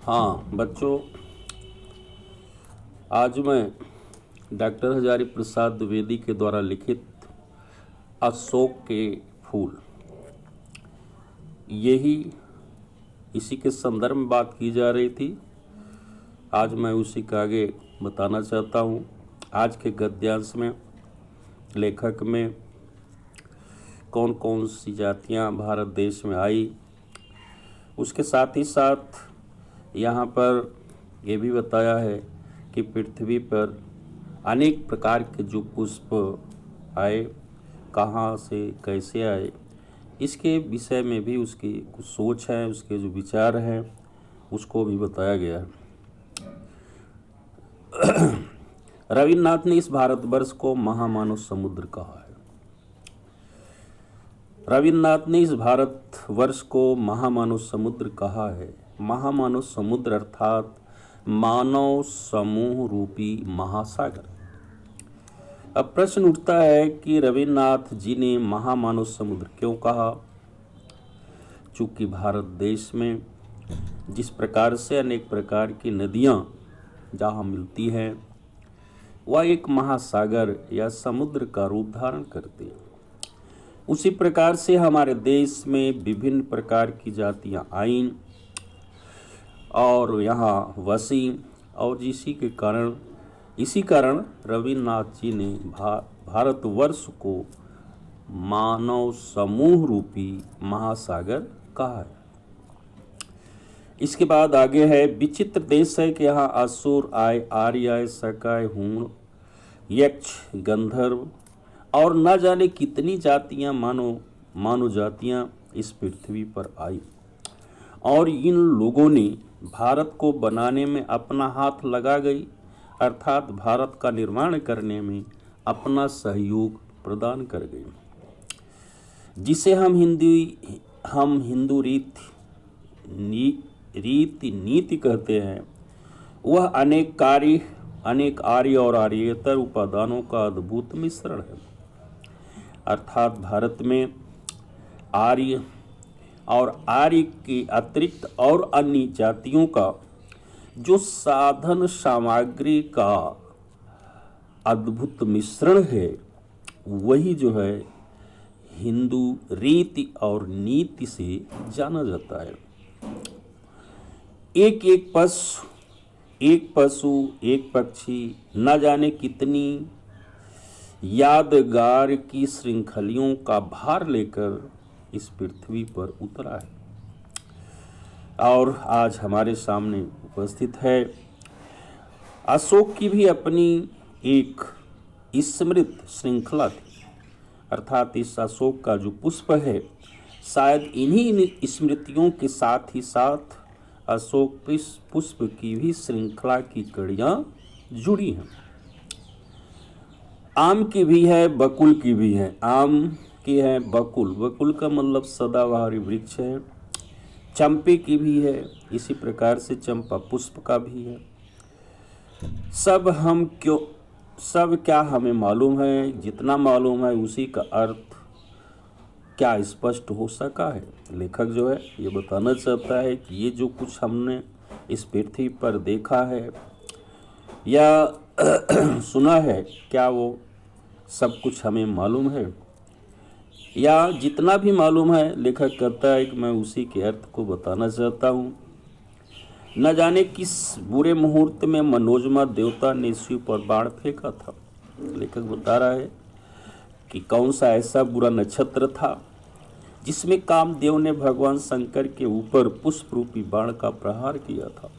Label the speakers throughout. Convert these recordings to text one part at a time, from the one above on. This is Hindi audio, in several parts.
Speaker 1: हाँ बच्चों, आज मैं डॉक्टर हजारी प्रसाद द्विवेदी के द्वारा लिखित अशोक के फूल, यही इसी के संदर्भ में बात की जा रही थी। आज मैं उसी का आगे बताना चाहता हूँ। आज के गद्यांश में लेखक में कौन कौन सी जातियाँ भारत देश में आई, उसके साथ ही साथ यहाँ पर ये भी बताया है कि पृथ्वी पर अनेक प्रकार के जो पुष्प आए, कहाँ से कैसे आए, इसके विषय में भी उसकी कुछ सोच है, उसके जो विचार हैं उसको भी बताया गया है। रविन्द्रनाथ ने इस भारतवर्ष को महामानव समुद्र कहा है। रविन्द्रनाथ ने इस भारतवर्ष को महामानव समुद्र कहा है। महामानव समुद्र अर्थात मानव समूह रूपी महासागर। अब प्रश्न उठता है कि रविन्द्रनाथ जी ने महामानव समुद्र क्यों कहा? चूंकि भारत देश में जिस प्रकार से अनेक प्रकार की नदियां जहाँ मिलती हैं वह एक महासागर या समुद्र का रूप धारण करती है, उसी प्रकार से हमारे देश में विभिन्न प्रकार की जातियां आईं और यहाँ वसी, और इसी कारण रविन्द्रनाथ जी ने भारतवर्ष को मानव समूह रूपी महासागर कहा है। इसके बाद आगे है, विचित्र देश है कि यहाँ असुर आए, आर्य आए, शक आए, हूण, यक्ष, गंधर्व और न जाने कितनी जातियाँ मानो जातियाँ इस पृथ्वी पर आई, और इन लोगों ने भारत को बनाने में अपना हाथ लगा गई, अर्थात भारत का निर्माण करने में अपना सहयोग प्रदान कर गई, जिसे हम हिंदू रीति नीति कहते हैं। वह अनेक आर्य और आर्येतर उपादानों का अद्भुत मिश्रण है, अर्थात भारत में आर्य और आर्य के अतिरिक्त और अन्य जातियों का जो साधन सामग्री का अद्भुत मिश्रण है, वही जो है हिंदू रीति और नीति से जाना जाता है। एक पशु, एक पक्षी, न जाने कितनी यादगार की श्रृंखलियों का भार लेकर इस पृथ्वी पर उतरा है और आज हमारे सामने उपस्थित है। अशोक की भी अपनी एक स्मृत श्रृंखला थी, अर्थात इस अशोक का जो पुष्प है, शायद इन्हीं स्मृतियों के साथ ही साथ अशोक पुष्प की भी श्रृंखला की कड़ियाँ जुड़ी हैं। आम की भी है, बकुल की भी है। आम की है बकुल का मतलब सदाबहारी वृक्ष है। चंपे की भी है, इसी प्रकार से चंपा पुष्प का भी है। सब क्या हमें मालूम है, जितना मालूम है उसी का अर्थ क्या स्पष्ट हो सका है। लेखक जो है ये बताना चाहता है कि ये जो कुछ हमने इस पृथ्वी पर देखा है या सुना है, क्या वो सब कुछ हमें मालूम है, या जितना भी मालूम है, लेखक कहता है कि मैं उसी के अर्थ को बताना चाहता हूँ। न जाने किस बुरे मुहूर्त में मनोजमा देवता ने शिव पर बाण फेंका था। लेखक बता रहा है कि कौन सा ऐसा बुरा नक्षत्र था जिसमें कामदेव ने भगवान शंकर के ऊपर पुष्प रूपी बाण का प्रहार किया था,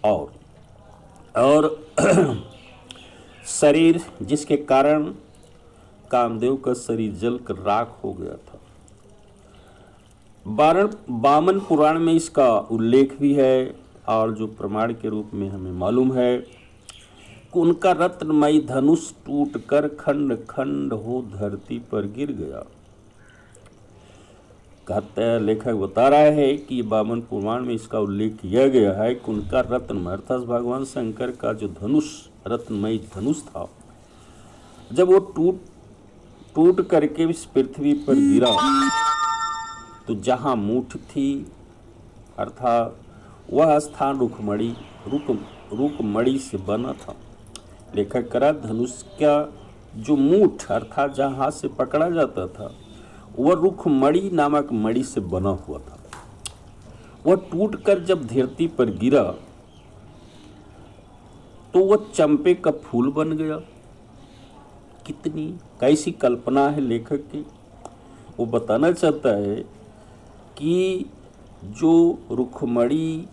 Speaker 1: और शरीर जिसके कारण कामदेव का शरीर जलकर राख हो गया था। वामन पुराण में इसका उल्लेख भी है, और जो प्रमाण के रूप में हमें मालूम है कि उनका रत्नमयी धनुष टूटकर खंड खंड हो धरती पर गिर गया। कहते हैं, लेखक बता रहा है कि वामन पुराण में इसका उल्लेख किया गया है कि उनका रत्नमय अर्थात भगवान शंकर का जो धनुष, रत्नमयी धनुष था, जब वो टूट करके इस पृथ्वी पर गिरा तो जहाँ मूठ थी अर्थात वह स्थान रुकमणि से बना था। लेखक करा धनुष का जो मूठ अर्थात जहाँ हाथ से पकड़ा जाता था वह रुकमणि नामक मणि से बना हुआ था। वह टूटकर जब धरती पर गिरा तो वह चंपे का फूल बन गया। कितनी कैसी कल्पना है लेखक की। वो बताना चाहता है कि जो रुकमणि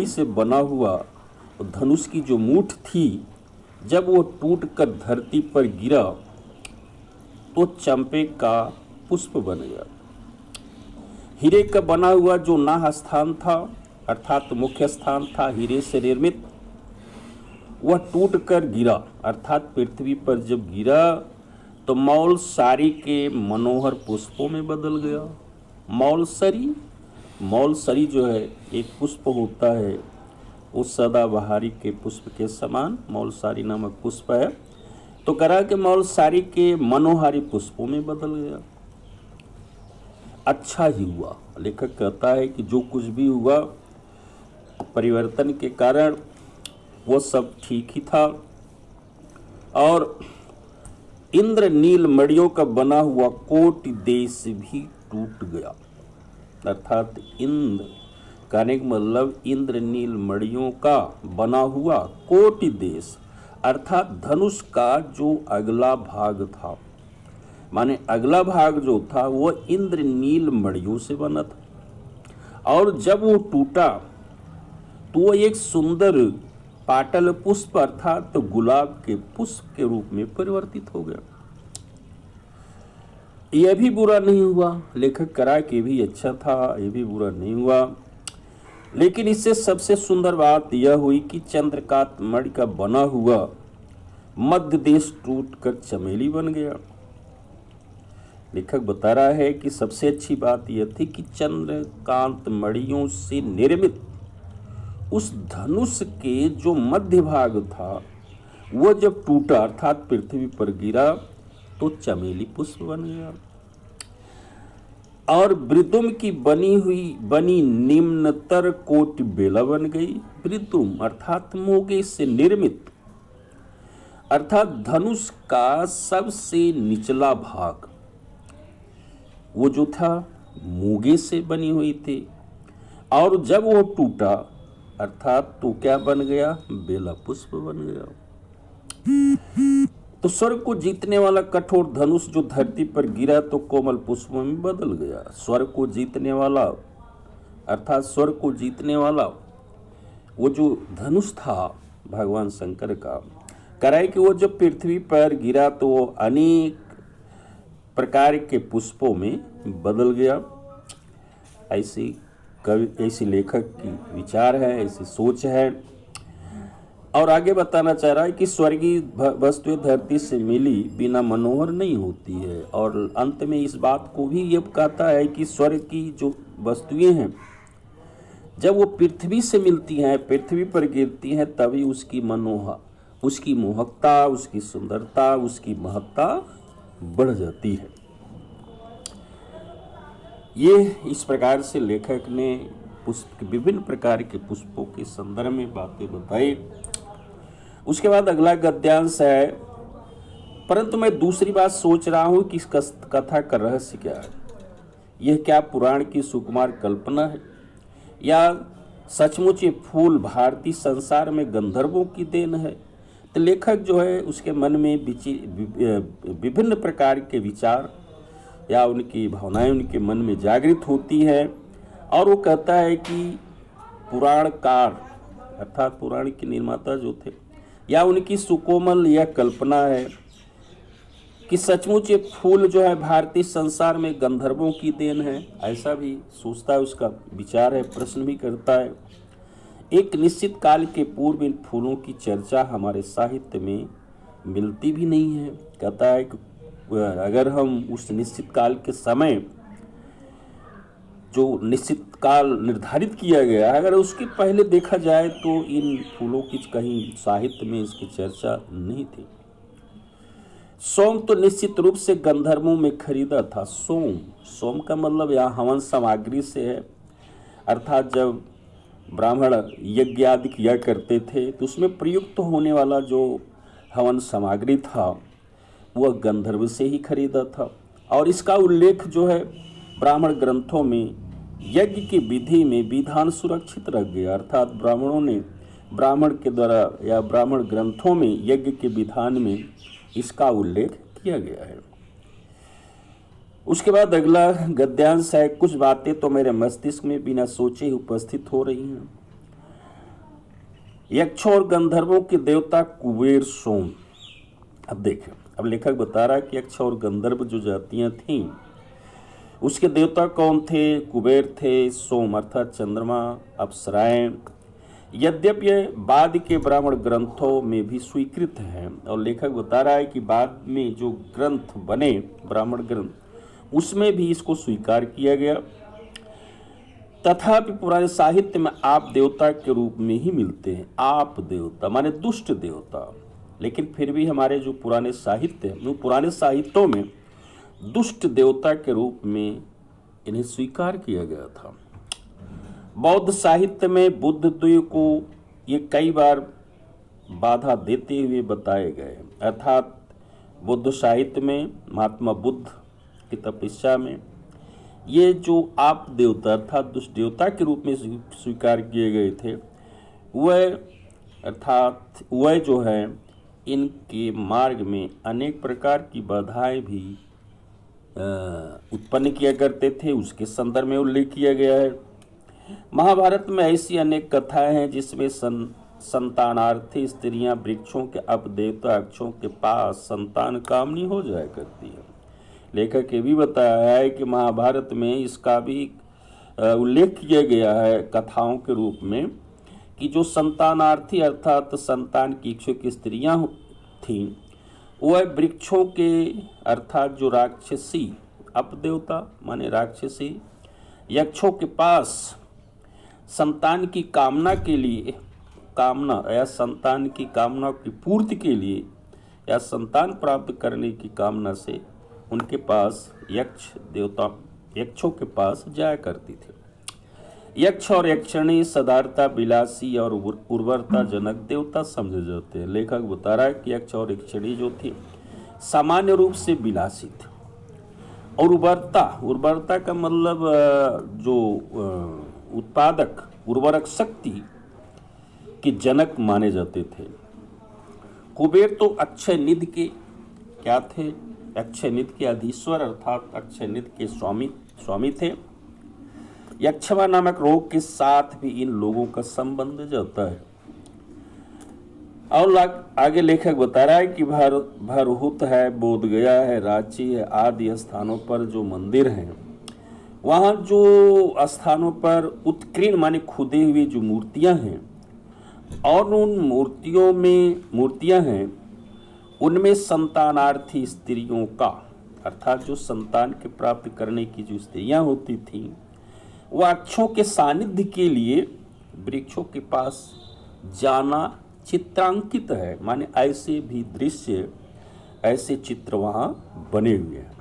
Speaker 1: से बना हुआ धनुष की जो मूठ थी जब वो टूटकर धरती पर गिरा तो चंपे का पुष्प बन गया। हीरे का बना हुआ जो नाह स्थान था अर्थात मुख्य स्थान था हीरे से निर्मित, वह टूटकर गिरा अर्थात पृथ्वी पर जब गिरा तो मौलसारी के मनोहर पुष्पों में बदल गया। मौलसरी जो है एक पुष्प होता है, उस सदाबहारी के पुष्प के समान मौलसारी नामक पुष्प है। तो करा के मौलसारी के मनोहारी पुष्पों में बदल गया। अच्छा ही हुआ। लेखक कहता है कि जो कुछ भी हुआ परिवर्तन के कारण वो सब ठीक ही था। और इंद्र नील मणियों का बना हुआ कोटि देश भी टूट गया। अर्थात इंद्र कहने का मतलब इंद्र नील मणियों का बना हुआ कोटि देश अर्थात धनुष का जो अगला भाग था, माने अगला भाग जो था वो इंद्र नील मणियों से बना था। और जब वो टूटा तो वो एक सुंदर पाटल पुष्प अर्थात तो गुलाब के पुष्प के रूप में परिवर्तित हो गया। यह भी बुरा नहीं हुआ। लेखक करा के भी अच्छा था, यह भी बुरा नहीं हुआ। लेकिन इससे सबसे सुंदर बात यह हुई कि चंद्रकांत मणि का बना हुआ मध्य देश टूटकर चमेली बन गया। लेखक बता रहा है कि सबसे अच्छी बात यह थी कि चंद्रकांत मणियों से निर्मित उस धनुष के जो मध्य भाग था वह जब टूटा अर्थात पृथ्वी पर गिरा तो चमेली पुष्प बन गया। और वृद्युम की बनी निम्नतर कोटि बेला बन गई। वृद्युम अर्थात मोगे से निर्मित अर्थात धनुष का सबसे निचला भाग वो जो था मोगे से बनी हुई थी। और जब वो टूटा अर्थात तो क्या बन गया, बेला पुष्प बन गया। तो स्वर्ग को जीतने वाला कठोर धनुष जो धरती पर गिरा तो कोमल पुष्पों में बदल गया। स्वर्ग को जीतने वाला अर्थात स्वर्ग को जीतने वाला वो जो धनुष था भगवान शंकर का, कराए कि वो जब पृथ्वी पर गिरा तो वो अनेक प्रकार के पुष्पों में बदल गया। ऐसी लेखक की विचार है, ऐसी सोच है। और आगे बताना चाह रहा है कि स्वर्गीय वस्तुएं धरती से मिली बिना मनोहर नहीं होती है। और अंत में इस बात को भी ये कहता है कि स्वर्ग की जो वस्तुएं हैं जब वो पृथ्वी से मिलती हैं, पृथ्वी पर गिरती हैं, तभी उसकी मोहकता, उसकी सुंदरता, उसकी महत्ता बढ़ जाती है। ये इस प्रकार से लेखक ने पुष्प विभिन्न प्रकार के पुष्पों के संदर्भ में बातें बताई। उसके बाद अगला गद्यांश है, परंतु मैं दूसरी बात सोच रहा हूं कि इस कथा का रहस्य क्या है। यह क्या पुराण की सुकुमार कल्पना है या सचमुच ये फूल भारतीय संसार में गंधर्वों की देन है। तो लेखक जो है उसके मन में विभिन्न प्रकार के विचार या उनकी भावनाएं उनके मन में जागृत होती है। और वो कहता है कि पुराणकार अर्थात पुराण के निर्माता जो थे या उनकी सुकोमल यह कल्पना है कि सचमुच ये फूल जो है भारतीय संसार में गंधर्वों की देन है। ऐसा भी सोचता है, उसका विचार है, प्रश्न भी करता है। एक निश्चित काल के पूर्व इन फूलों की चर्चा हमारे साहित्य में मिलती भी नहीं है। कहता है कि अगर हम उस निश्चित काल के समय जो निश्चित काल निर्धारित किया गया है अगर उसके पहले देखा जाए तो इन फूलों की कहीं साहित्य में इसकी चर्चा नहीं थी। सोम तो निश्चित रूप से गंधर्वों में खरीदा था। सोम, सोम का मतलब यहाँ हवन सामग्री से है, अर्थात जब ब्राह्मण यज्ञ आदि किया करते थे तो उसमें प्रयुक्त होने वाला जो हवन सामग्री था वह गंधर्व से ही खरीदा था। और इसका उल्लेख जो है ब्राह्मण ग्रंथों में यज्ञ की विधि में विधान सुरक्षित रख गया, अर्थात ब्राह्मणों ने ब्राह्मण के द्वारा या ब्राह्मण ग्रंथों में यज्ञ के विधान में इसका उल्लेख किया गया है। उसके बाद अगला गद्यांश है, कुछ बातें तो मेरे मस्तिष्क में बिना सोचे ही उपस्थित हो रही हैं। यक्षों और गंधर्वों के देवता कुबेर सोम। अब देखें, अब लेखक बता रहा है कि यक्ष और गंधर्व जो जातियां थीं उसके देवता कौन थे? कुबेर थे, सोम अर्थात चंद्रमा, अप्सराएं। यद्यपि यह बाद के ब्राह्मण ग्रंथों में भी स्वीकृत है, और लेखक बता रहा है कि बाद में जो ग्रंथ बने ब्राह्मण ग्रंथ उसमें भी इसको स्वीकार किया गया। तथापि पुराने साहित्य में आप देवता के रूप में ही मिलते हैं। आप देवता माने दुष्ट देवता, लेकिन फिर भी हमारे जो पुराने साहित्य हैं, पुराने साहित्यों में दुष्ट देवता के रूप में इन्हें स्वीकार किया गया था। बौद्ध साहित्य में बुद्ध द्वय को ये कई बार बाधा देते हुए बताए गए, अर्थात बुद्ध साहित्य में महात्मा बुद्ध की तपस्या में ये जो आप देवता अर्थात दुष्ट देवता के रूप में स्वीकार किए गए थे वह जो है इनके मार्ग में अनेक प्रकार की बाधाएं भी उत्पन्न किया करते थे, उसके संदर्भ में उल्लेख किया गया है। महाभारत में ऐसी अनेक कथाएं हैं जिसमें संतानार्थी स्त्रियां वृक्षों के अपदेवता अक्षों के पास संतान कामनी हो जाया करती है। लेखक ये भी बताया है कि महाभारत में इसका भी उल्लेख किया गया है कथाओं के रूप में कि जो संतानार्थी अर्थात संतान की इच्छुक स्त्रियां थीं वह वृक्षों के अर्थात जो राक्षसी अपदेवता माने राक्षसी यक्षों के पास संतान की कामना के लिए या संतान की कामना की पूर्ति के लिए या संतान प्राप्त करने की कामना से उनके पास यक्षों के पास जाया करती थी। यक्ष और यक्षिणी सदारता विलासी और उर्वरता जनक देवता समझे जाते हैं। लेखक बता रहा है कि यक्ष और यक्षिणी जो थी सामान्य रूप से विलासी थे और उर्वरता का मतलब जो उत्पादक उर्वरक शक्ति के जनक माने जाते थे। कुबेर तो अक्षय निधि के क्या थे? अक्षय निधि के अधीश्वर अर्थात अक्षय निधि के स्वामी थे। यक्षमा नामक रोग के साथ भी इन लोगों का संबंध जाता है। और आगे लेखक बता रहा है कि भरहुत है, बोधगया है, रांची है आदि स्थानों पर जो मंदिर हैं वहाँ जो स्थानों पर उत्कीर्ण माने खुदे हुए जो मूर्तियां हैं और उन मूर्तियां हैं उनमें संतानार्थी स्त्रियों का अर्थात जो संतान के प्राप्त करने की जो स्त्रियां होती थीं वह अक्षों के सानिध्य के लिए वृक्षों के पास जाना चित्रांकित है, माने ऐसे भी दृश्य ऐसे चित्र वहाँ बने हुए हैं।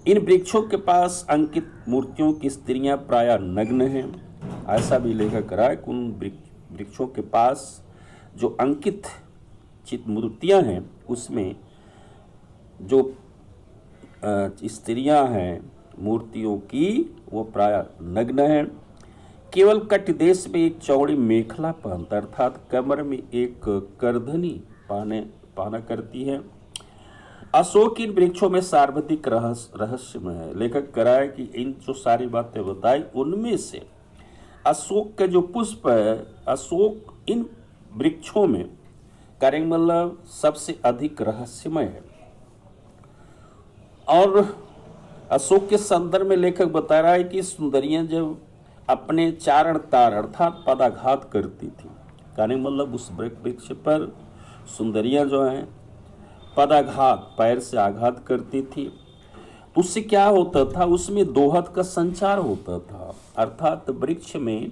Speaker 1: इन वृक्षों के पास अंकित मूर्तियों की स्त्रियां प्रायः नग्न हैं। ऐसा भी लेखक करा है कि उन वृक्षों के पास जो अंकित चित्र मूर्तियां हैं उसमें जो स्त्रियां हैं मूर्तियों की वो प्रायः नग्न हैं। केवल कट देश में एक चौड़ी मेखला पहनता अर्थात कमर में एक करधनी पहना करती है। अशोक इन वृक्षों में सार्वधिक रहस्यमय है। लेखक कराए कि इन जो सारी बातें बताई उनमें से अशोक का जो पुष्प है अशोक इन वृक्षों में करेंगे मतलब सबसे अधिक रहस्यमय है। और अशोक के संदर्भ में लेखक बता रहा है कि सुंदरियां जब अपने चारण तार अर्थात पदाघात करती थी, कहने मतलब उस वृक्ष पर सुंदरियां जो हैं पदाघात पैर से आघात करती थी तो उससे क्या होता था? उसमें दोहत का संचार होता था अर्थात वृक्ष में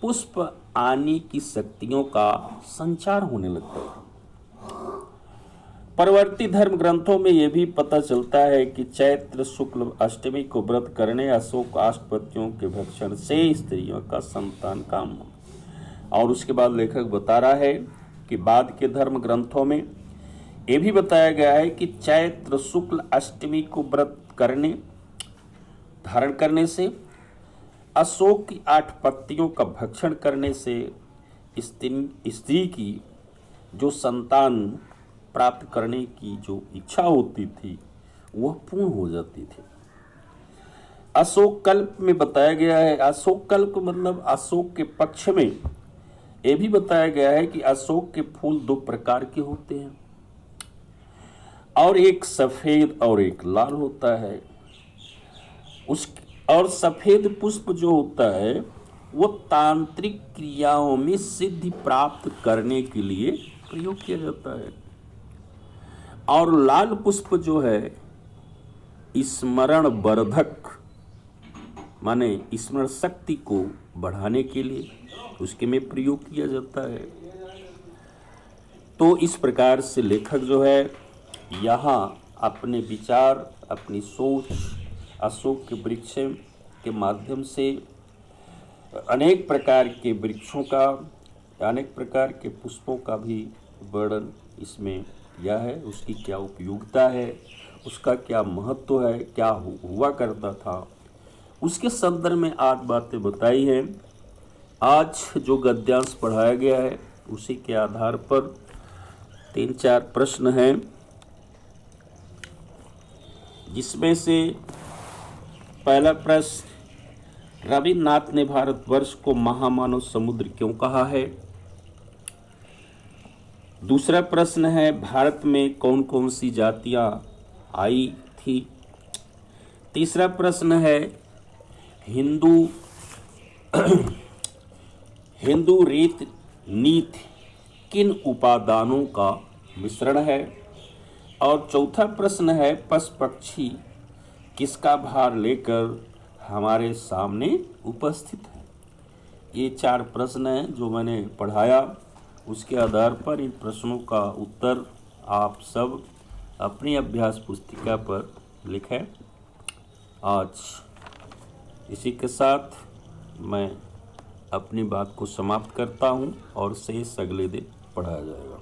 Speaker 1: पुष्प आने की शक्तियों का संचार होने लगता था। परवर्ती धर्म ग्रंथों में यह भी पता चलता है कि चैत्र शुक्ल अष्टमी को व्रत करने अशोक अष्टपतियों के भक्षण से स्त्रियों का संतान काम। और उसके बाद लेखक बता रहा है कि बाद के धर्म ग्रंथों में यह भी बताया गया है कि चैत्र शुक्ल अष्टमी को व्रत करने धारण करने से अशोक की 8 पत्तियों का भक्षण करने से स्त्री की जो संतान प्राप्त करने की जो इच्छा होती थी वह पूर्ण हो जाती थी। अशोक कल्प में बताया गया है, अशोक कल्प मतलब अशोक के पक्ष में यह भी बताया गया है कि अशोक के फूल 2 प्रकार के होते हैं और एक सफेद और एक लाल होता है। और सफेद पुष्प जो होता है वो तांत्रिक क्रियाओं में सिद्धि प्राप्त करने के लिए प्रयोग किया जाता है और लाल पुष्प जो है स्मरण वर्धक माने स्मरण शक्ति को बढ़ाने के लिए उसके में प्रयोग किया जाता है। तो इस प्रकार से लेखक जो है यहाँ अपने विचार अपनी सोच अशोक के वृक्ष के माध्यम से अनेक प्रकार के वृक्षों का अनेक प्रकार के पुष्पों का भी वर्णन इसमें किया है। उसकी क्या उपयोगिता है, उसका क्या महत्व है, क्या हुआ करता था, उसके संदर्भ में 8 बातें बताई हैं। आज जो गद्यांश पढ़ाया गया है उसी के आधार पर 3-4 प्रश्न हैं, जिसमें से पहला प्रश्न, रविन्द्रनाथ ने भारतवर्ष को महामानव समुद्र क्यों कहा है? दूसरा प्रश्न है, भारत में कौन कौन सी जातियां आई थी? तीसरा प्रश्न है, हिंदू रीत नीति किन उपादानों का मिश्रण है? और चौथा प्रश्न है, पशु पक्षी किसका भार लेकर हमारे सामने उपस्थित है? ये 4 प्रश्न हैं जो मैंने पढ़ाया। उसके आधार पर इन प्रश्नों का उत्तर आप सब अपनी अभ्यास पुस्तिका पर लिखें। आज इसी के साथ मैं अपनी बात को समाप्त करता हूं और शेष अगले दिन पढ़ाया जाएगा।